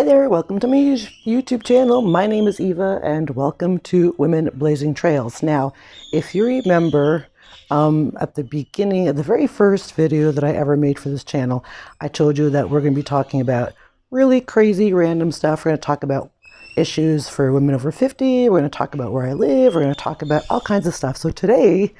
Hi there, welcome to my YouTube channel. My name is Eva and welcome to Women Blazing Trails. Now, if you remember at the beginning of the very first video that I ever made for this channel, I told you that we're going to be talking about really crazy random stuff. We're going to talk about issues for women over 50. We're going to talk about where I live. We're going to talk about all kinds of stuff. So today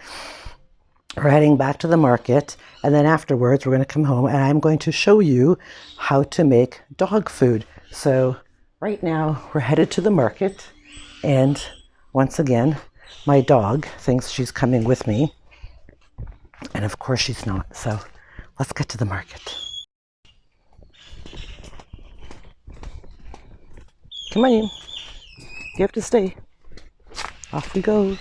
we're heading back to the market, and then afterwards we're going to come home and I'm going to show you how to make dog food. So right now we're headed to the market, and once again my dog thinks she's coming with me, and of course she's not. So let's get to the market. Come on, you have to stay. Off we go.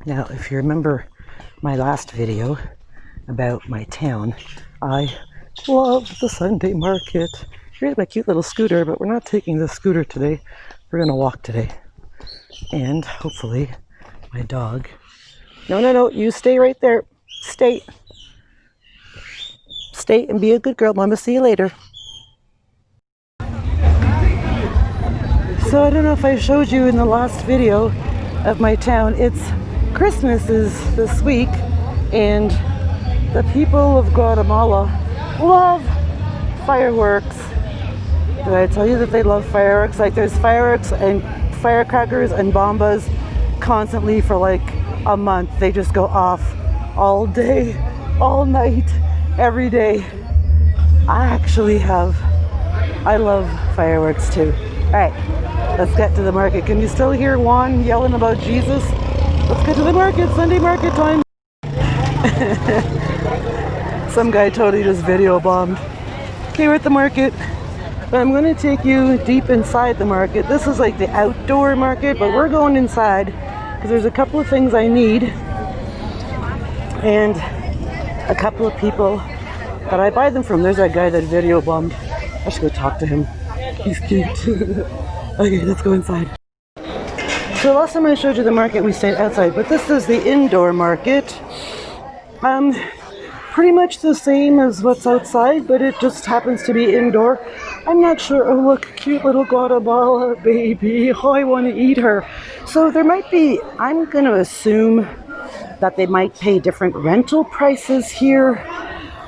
Now, if you remember my last video about my town, I love the Sunday market. Here's my cute little scooter, but we're not taking the scooter today. We're going to walk today. And hopefully my dog... No, you stay right there. Stay. Stay and be a good girl. Mama, see you later. So I don't know if I showed you in the last video of my town. Christmas is this week, and the people of Guatemala love fireworks. Did I tell you that they love fireworks? Like, there's fireworks and firecrackers and bombas constantly for like a month. They just go off all day, all night, every day. I love fireworks too. All right, let's get to the market. Can you still hear Juan yelling about Jesus? Let's get to the market, Sunday market time. Some guy totally just video bombed. Okay, we're at the market, but I'm going to take you deep inside the market. This is like the outdoor market, but we're going inside because there's a couple of things I need and a couple of people that I buy them from. There's that guy that video bombed. I should go talk to him. He's cute. Okay, let's go inside. So last time I showed you the market, we stayed outside, but this is the indoor market. Pretty much the same as what's outside, but it just happens to be indoor. I'm not sure. Oh, look, cute little Guatemala baby. Oh, I want to eat her. So there might be, I'm going to assume that they might pay different rental prices here.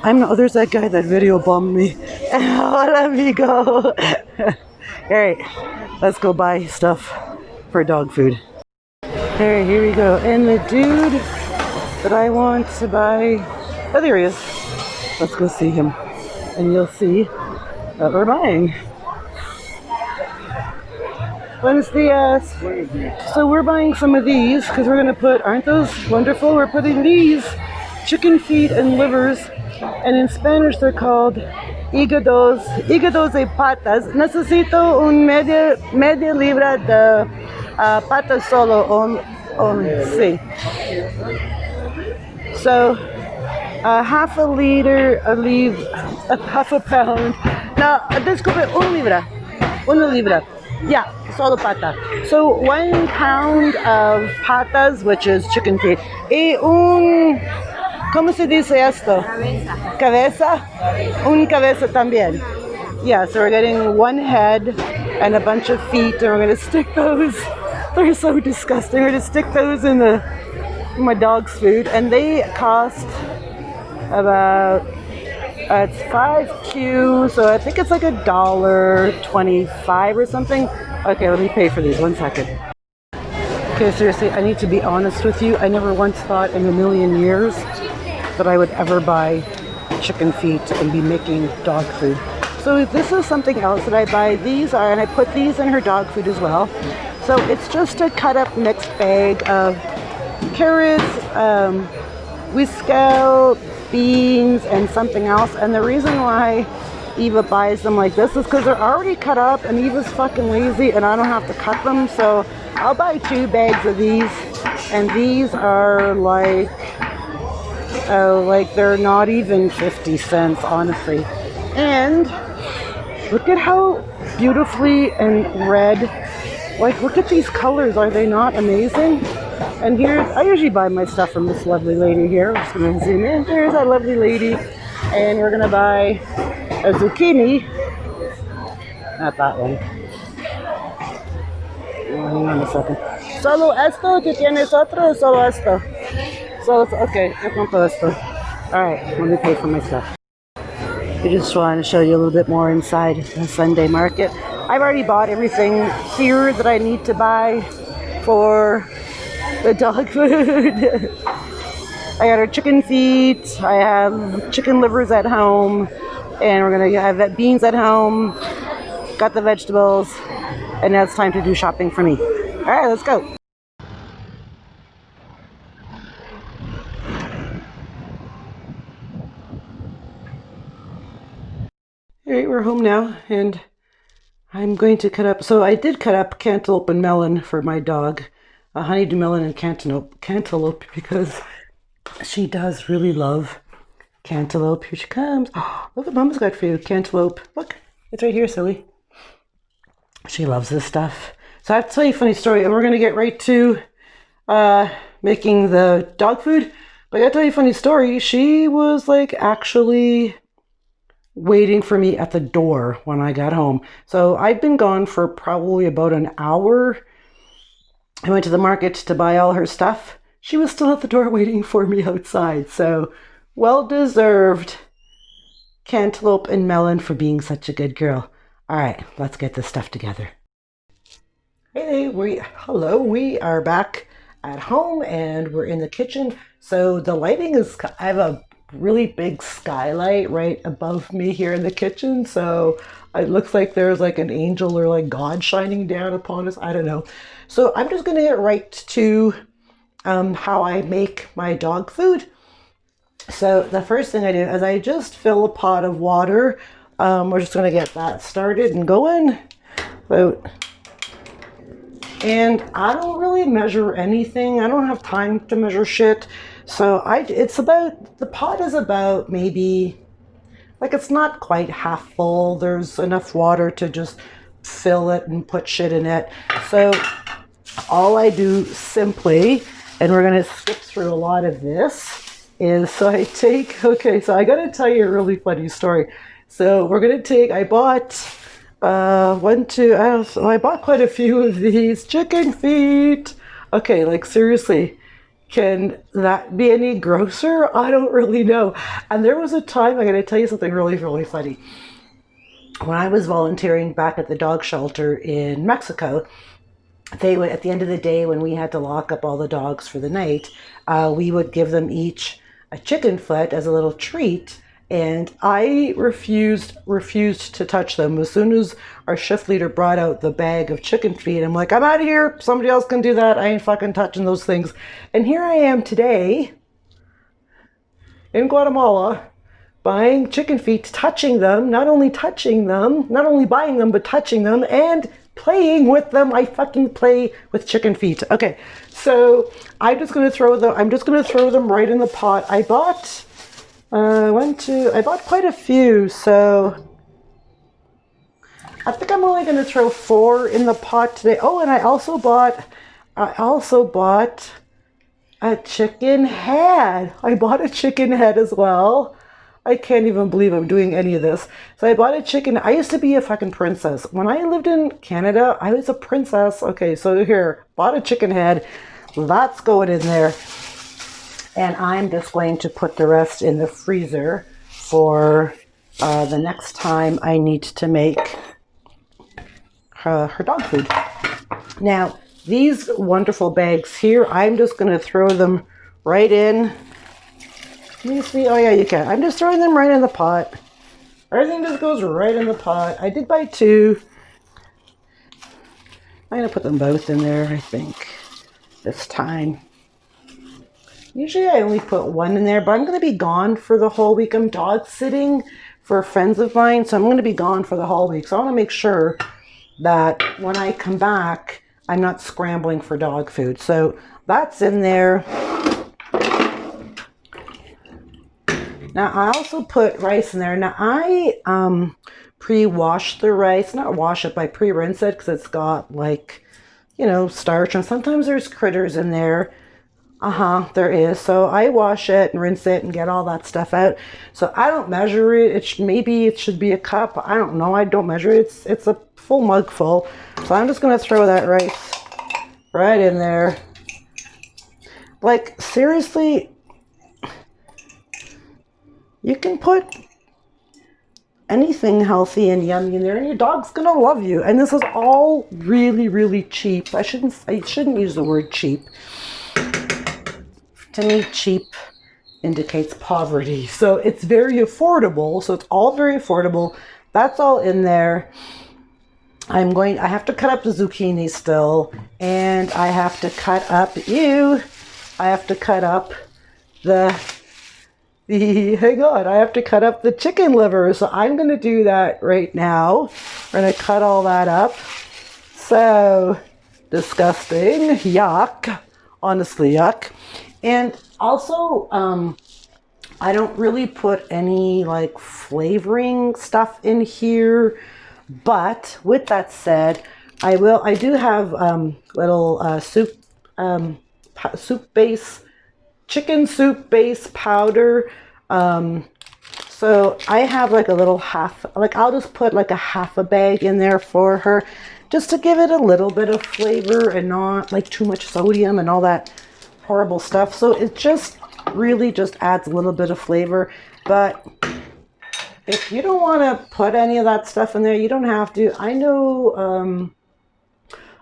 Oh, there's that guy that video bombed me. Oh, let me go. All right, let's go buy stuff for dog food. Alright, here we go. And the dude that I want to buy, oh, there he is. Let's go see him, and you'll see what we're buying. Buenos dias. So we're buying some of these because we're going to put, aren't those wonderful? We're putting these chicken feet and livers, and in Spanish they're called hígados y patas. Necesito un media libra de patas solo sí. So half a pound. No, disculpe, una libra. Yeah, solo pata. So 1 pound of patas, which is chicken feet. Y ¿cómo se dice esto? Cabeza. Un cabeza también. Yeah, so we're getting one head and a bunch of feet, and we're going to stick those. They're so disgusting. We're going to stick those in my dog's food, and they cost about, it's 5Q, so I think it's like $1.25 or something. Okay, let me pay for these. 1 second. Okay, seriously, I need to be honest with you. I never once thought in a million years that I would ever buy chicken feet and be making dog food. So this is something else that I buy. These are, and I put these in her dog food as well. So it's just a cut up mixed bag of carrots, whisker, beans, and something else. And the reason why Eva buys them like this is because they're already cut up, and Eva's fucking lazy and I don't have to cut them. So I'll buy 2 bags of these, and these are like they're not even 50 cents, honestly. And look at how beautifully and red Like, look at these colors. Are they not amazing? And here's, I usually buy my stuff from this lovely lady here. I'm just going to zoom in. There's that lovely lady. And we're going to buy a zucchini. Not that one. Hang on a second. Solo esto? ¿Tú tienes otro? Solo esto. So, okay, yo compro esto. Alright, let me pay for my stuff. I just want to show you a little bit more inside the Sunday market. I've already bought everything here that I need to buy for the dog food. I got our chicken feet, I have chicken livers at home, and we're gonna have beans at home, got the vegetables, and now it's time to do shopping for me. Alright, let's go. Alright, we're home now, and I'm going to cut up, so I did cut up cantaloupe and melon for my dog, honeydew melon and cantaloupe, because she does really love cantaloupe. Here she comes. Oh, look what Mama's got for you, cantaloupe. Look, it's right here, silly. She loves this stuff. So I have to tell you a funny story, and we're going to get right to making the dog food. But I got to tell you a funny story. She was like actually waiting for me at the door when I got home. So I've been gone for probably about an hour. I went to the market to buy all her stuff. She was still at the door waiting for me outside. So well-deserved cantaloupe and melon for being such a good girl. All right, let's get this stuff together. Hey, hello, we are back at home and we're in the kitchen. So the lighting is, I have a really big skylight right above me here in the kitchen, so it looks like there's like an angel or like God shining down upon us. I don't know. So I'm just gonna get right to how I make my dog food. So the first thing I do is I just fill a pot of water. We're just gonna get that started and going. And I don't really measure anything. I don't have time to measure shit. So the pot is about maybe, like, it's not quite half full. There's enough water to just fill it and put shit in it. So all I do simply, and we're gonna skip through a lot of this, is so I gotta tell you a really funny story. So I bought I bought quite a few of these chicken feet. Okay, like seriously. Can that be any grosser? I don't really know. And there was a time, I'm going to tell you something really, really funny. When I was volunteering back at the dog shelter in Mexico, they would, at the end of the day, when we had to lock up all the dogs for the night, we would give them each a chicken foot as a little treat. And I refused to touch them. As soon as our shift leader brought out the bag of chicken feet, I'm like, I'm out of here. Somebody else can do that. I ain't fucking touching those things. And here I am today in Guatemala buying chicken feet, touching them, not only buying them, but touching them and playing with them. I fucking play with chicken feet. Okay, so I'm just gonna throw them right in the pot. I bought quite a few, so I think I'm only going to throw 4 in the pot today. Oh, and I also bought a chicken head. I bought a chicken head as well. I can't even believe I'm doing any of this. So I bought a chicken. I used to be a fucking princess. When I lived in Canada, I was a princess. Okay, so here, bought a chicken head. That's going in there. And I'm just going to put the rest in the freezer for the next time I need to make her dog food. Now, these wonderful bags here, I'm just going to throw them right in. Can you see? Oh yeah, you can. I'm just throwing them right in the pot. Everything just goes right in the pot. I did buy 2. I'm going to put them both in there, I think, this time. Usually I only put 1 in there, but I'm going to be gone for the whole week. I'm dog sitting for friends of mine, so I'm going to be gone for the whole week. So I want to make sure that when I come back, I'm not scrambling for dog food. So that's in there. Now I also put rice in there. Now I pre-wash the rice, not wash it, but I pre-rinse it because it's got like you know, starch, and sometimes there's critters in there. There is. So I wash it and rinse it and get all that stuff out. So I don't measure it. Maybe it should be a cup. I don't know. I don't measure it. It's a full mug full. So I'm just going to throw that rice right in there. Like, seriously, you can put anything healthy and yummy in there, and your dog's gonna love you. And this is all really, really cheap. I shouldn't use the word cheap. To me, cheap indicates poverty. So it's very affordable. So it's all very affordable. That's all in there. I have to cut up the zucchini still, and I have to cut up I have to cut up hang on, I have to cut up the chicken liver. So I'm going to do that right now. We're going to cut all that up. So disgusting. Yuck. Honestly, yuck. And also, I don't really put any like flavoring stuff in here. But with that said, I do have little chicken soup base powder. So I have like a little I'll just put like a half a bag in there for her, just to give it a little bit of flavor and not like too much sodium and all that horrible stuff. So it just really just adds a little bit of flavor. But if you don't want to put any of that stuff in there, you don't have to. I know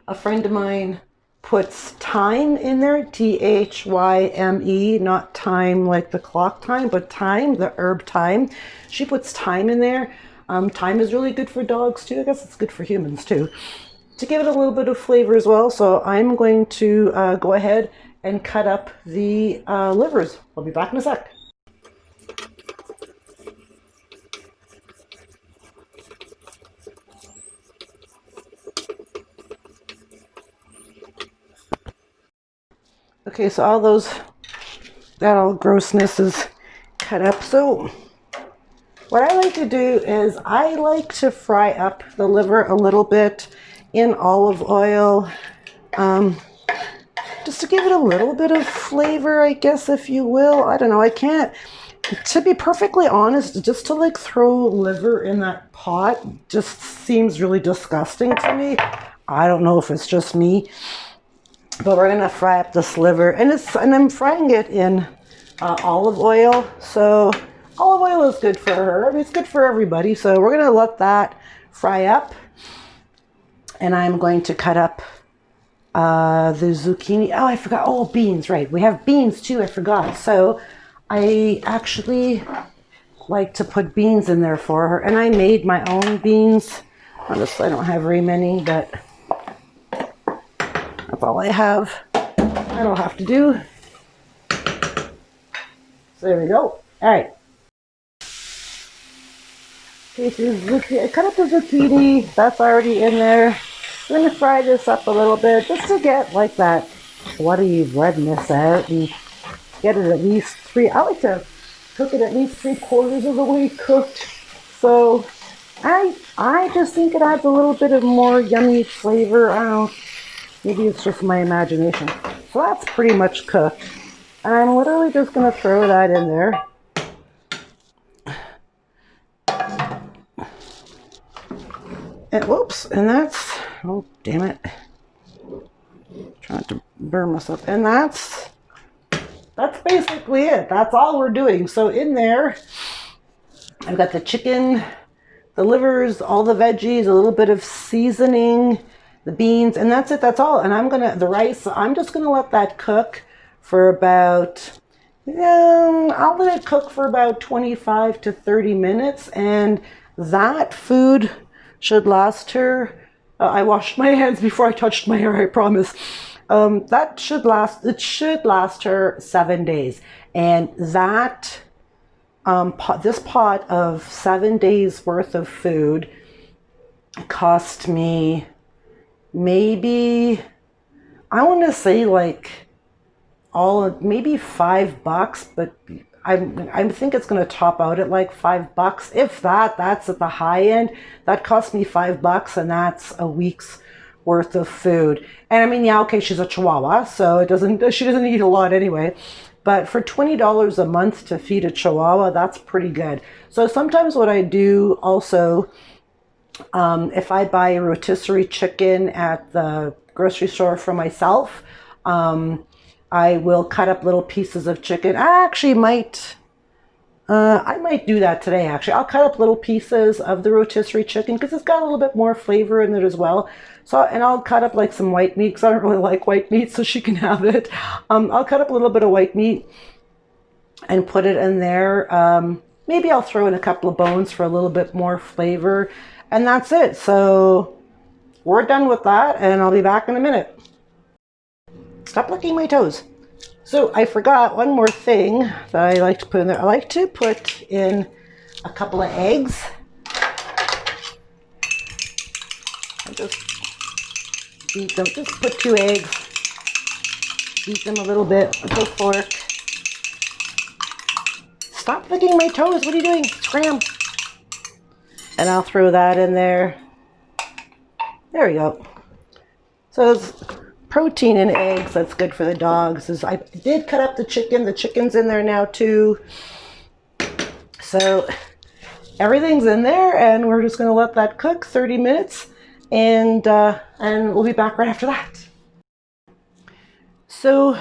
a friend of mine puts thyme in there, THYME, not time like the clock time, but thyme, the herb thyme. She puts thyme in there. Thyme is really good for dogs too. I guess it's good for humans too, to give it a little bit of flavor as well. So I'm going to go ahead and cut up the livers. I'll be back in a sec. Okay, so that all grossness is cut up. So what I like to do is I like to fry up the liver a little bit in olive oil, just to give it a little bit of flavor, I guess, if you will. I don't know. I can't, to be perfectly honest, just to like throw liver in that pot just seems really disgusting to me. I don't know if it's just me. But we're gonna fry up this liver, and I'm frying it in olive oil. So olive oil is good for her. I mean, it's good for everybody. So we're gonna let that fry up, and I'm going to cut up the zucchini. Oh, I forgot. Oh, beans, right? We have beans too. I forgot. So I actually like to put beans in there for her, and I made my own beans. Honestly, I don't have very many, but that's all I have. I don't have to do. So there we go. All right. Okay, so I cut up the zucchini. That's already in there. I'm going to fry this up a little bit just to get like that bloody redness out and get it at least I like to cook it at least 3/4 of the way cooked. So I just think it adds a little bit of more yummy flavor. I don't know. Maybe it's just my imagination. So that's pretty much cooked. And I'm literally just going to throw that in there. And whoops, and that's, oh damn it. Trying to burn myself. And that's basically it. That's all we're doing. So in there, I've got the chicken, the livers, all the veggies, a little bit of seasoning, the beans, and that's it. That's all. And the rice, I'm just gonna let that cook for about, I'll let it cook for about 25 to 30 minutes, and that food should last her, I washed my hands before I touched my hair, I promise. It should last her 7 days. And that, this pot of 7 days worth of food cost me maybe, I want to say like maybe $5, but I think it's going to top out at like $5. If that's at the high end. That cost me $5, and that's a week's worth of food. And I mean, yeah, okay, she's a Chihuahua, so she doesn't eat a lot anyway. But for $20 a month to feed a Chihuahua, that's pretty good. So sometimes what I do also, if I buy a rotisserie chicken at the grocery store for myself, I will cut up little pieces of chicken. I might do that today, actually. I'll cut up little pieces of the rotisserie chicken because it's got a little bit more flavor in it as well. So, and I'll cut up like some white meat because I don't really like white meat, so she can have it. I'll cut up a little bit of white meat and put it in there. Maybe I'll throw in a couple of bones for a little bit more flavor. And that's it. So we're done with that, and I'll be back in a minute. Stop licking my toes. So I forgot one more thing that I like to put in there. I like to put in a couple of eggs. I just beat them. Just put 2 eggs. Beat them a little bit with a fork. Stop licking my toes. What are you doing? Scram. And I'll throw that in there. There we go. So it's protein in eggs. That's good for the dogs. I did cut up the chicken. The chicken's in there now too. So everything's in there, and we're just going to let that cook 30 minutes, and we'll be back right after that. So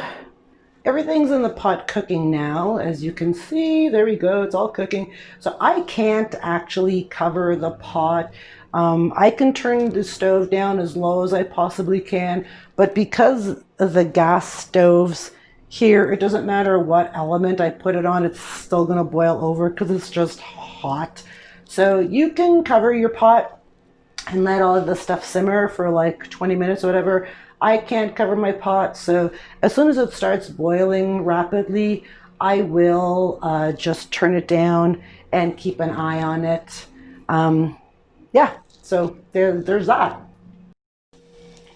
everything's in the pot cooking now. As you can see, there we go. It's all cooking. So I can't actually cover the pot. I can turn the stove down as low as I possibly can, but because of the gas stoves here, it doesn't matter what element I put it on, it's still going to boil over because it's just hot. So you can cover your pot and let all of the stuff simmer for like 20 minutes or whatever. I can't cover my pot, so as soon as it starts boiling rapidly, I will just turn it down and keep an eye on it. Yeah, so there's that.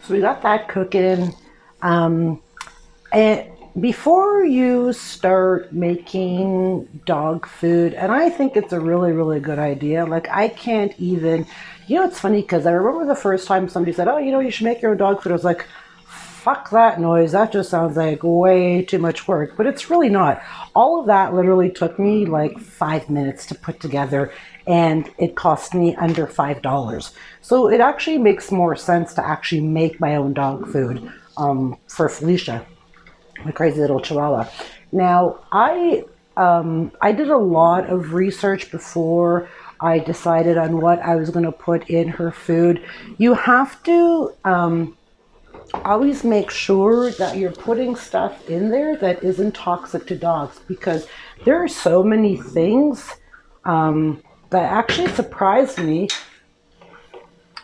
So we got that cooking. And before you start making dog food, and I think it's a really, really good idea. Like I can't even, it's funny because I remember the first time somebody said, oh, you should make your own dog food. I was like, fuck that noise. That just sounds like way too much work. But it's really not. All of that literally took me like 5 minutes to put together, and it cost me under $5. So it actually makes more sense to actually make my own dog food for Felicia, my crazy little Chihuahua. Now, I did a lot of research before I decided on what I was going to put in her food. You have to always make sure that you're putting stuff in there that isn't toxic to dogs, because there are so many things that actually surprised me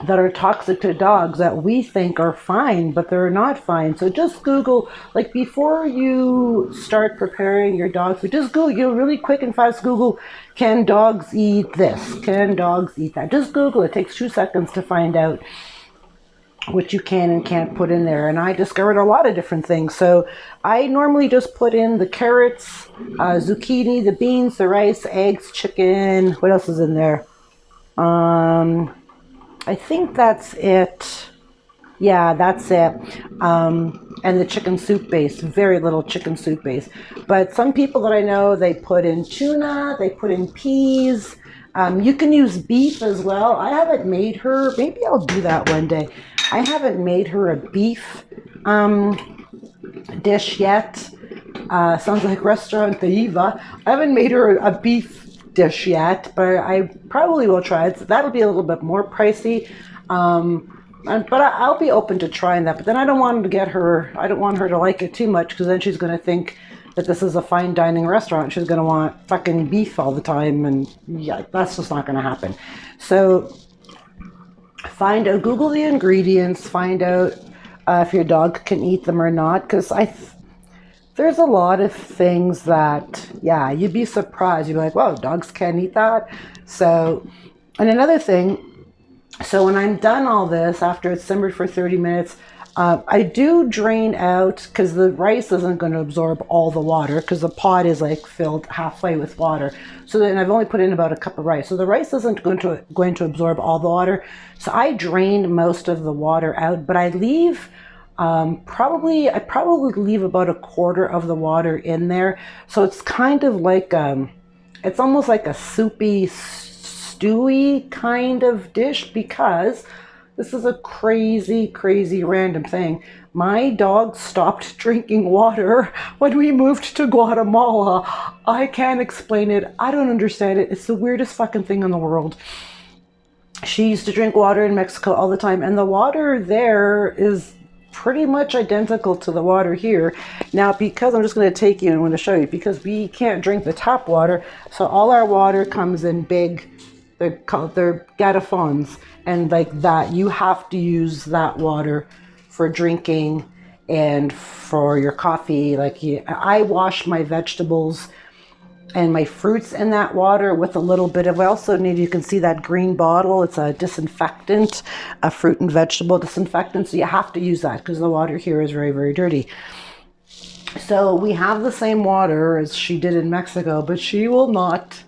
that are toxic to dogs that we think are fine, but they're not fine. So just Google, like before you start preparing your dog food, just Google, really quick and fast Google, can dogs eat this? Can dogs eat that? Just Google, it takes 2 seconds to find out what you can and can't put in there. And I discovered a lot of different things. So I normally just put in the carrots, zucchini, the beans, the rice, eggs, chicken. What else is in there? I think that's it. Yeah, that's it. And the chicken soup base, very little chicken soup base. But some people that I know, they put in tuna, they put in peas. You can use beef as well. I haven't made her, maybe I'll do that one day. I haven't made her a beef dish yet. Sounds like Restaurant Eva. I haven't made her a beef dish yet, but I probably will try it. So that'll be a little bit more pricey. But I'll be open to trying that. But then I don't want her to like it too much, because then she's going to think that this is a fine dining restaurant. She's going to want fucking beef all the time, and yeah, that's just not going to happen. So Google the ingredients, find out if your dog can eat them or not, because there's a lot of things that, yeah, you'd be surprised. You'd be like, whoa, dogs can't eat that. So, and another thing, so when I'm done all this, after it's simmered for 30 minutes, I do drain out because the rice isn't going to absorb all the water because the pot is like filled halfway with water. So then I've only put in about a cup of rice. So the rice isn't going to absorb all the water. So I drain most of the water out, but I leave I probably leave about a quarter of the water in there. So it's kind of like it's almost like a soupy, stewy kind of dish because this is a crazy, crazy random thing. My dog stopped drinking water when we moved to Guatemala. I can't explain it. I don't understand it. It's the weirdest fucking thing in the world. She used to drink water in Mexico all the time, and the water there is pretty much identical to the water here. Now, because I'm just going to take you and I'm going to show you, because we can't drink the tap water, so all our water comes in big, they're garrafons, and like that, you have to use that water for drinking and for your coffee. Like I wash my vegetables and my fruits in that water with a little bit of, I also need, you can see that green bottle, it's a disinfectant, a fruit and vegetable disinfectant, so you have to use that because the water here is very, very dirty. So we have the same water as she did in Mexico, but she will not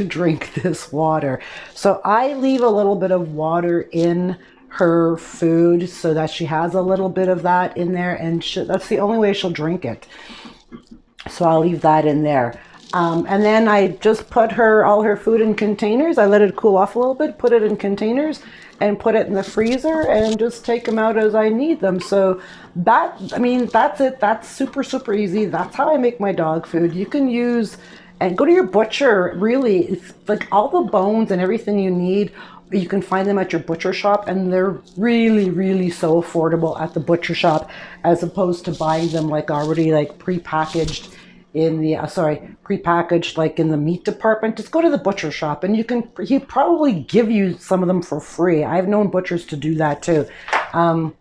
drink this water. So I leave a little bit of water in her food so that she has a little bit of that in there, and that's the only way she'll drink it. So I'll leave that in there. And then I just put all her food in containers. I let it cool off a little bit, put it in containers and put it in the freezer and just take them out as I need them. So that's it. That's super, super easy. That's how I make my dog food. You can use, and go to your butcher, really. It's like all the bones and everything you need, you can find them at your butcher shop, and they're really, really so affordable at the butcher shop as opposed to buying them like already like prepackaged in the prepackaged like in the meat department. Just go to the butcher shop and he'll probably give you some of them for free. I've known butchers to do that too. So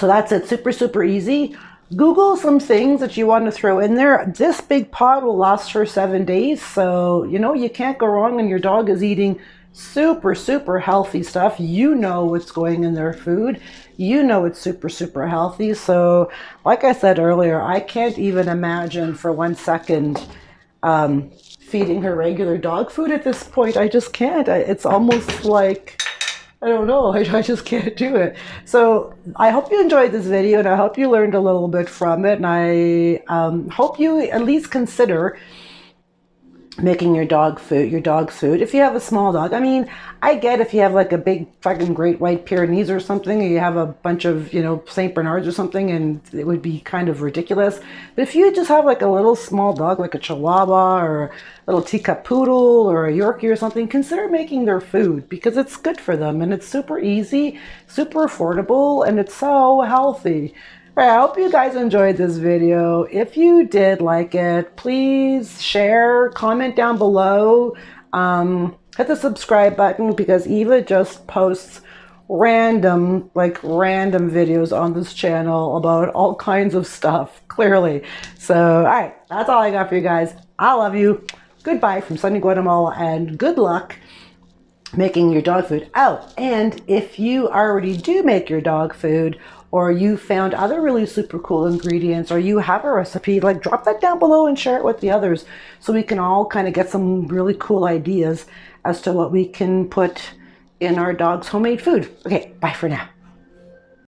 that's it. Super, super easy. Google some things that you want to throw in there. This big pot will last for 7 days. So, you can't go wrong, and your dog is eating super, super healthy stuff. You know what's going in their food. It's super, super healthy. So like I said earlier, I can't even imagine for 1 second feeding her regular dog food at this point. I just can't. It's almost like, I don't know, I just can't do it. So I hope you enjoyed this video, and I hope you learned a little bit from it, and I hope you at least consider making your dog's food. If you have a small dog, I get if you have like a big fucking great white Pyrenees or something, and you have a bunch of, St. Bernards or something, and it would be kind of ridiculous. But if you just have like a little small dog, like a Chihuahua or a little teacup poodle or a Yorkie or something, consider making their food because it's good for them, and it's super easy, super affordable, and it's so healthy. All right, I hope you guys enjoyed this video. If you did like it, please share, comment down below, hit the subscribe button because Eva just posts random videos on this channel about all kinds of stuff, clearly. So, all right, that's all I got for you guys. I love you. Goodbye from sunny Guatemala, and good luck making your dog food. Oh, and if you already do make your dog food, or you found other really super cool ingredients, or you have a recipe, like drop that down below and share it with the others so we can all kind of get some really cool ideas as to what we can put in our dog's homemade food. Okay, bye for now.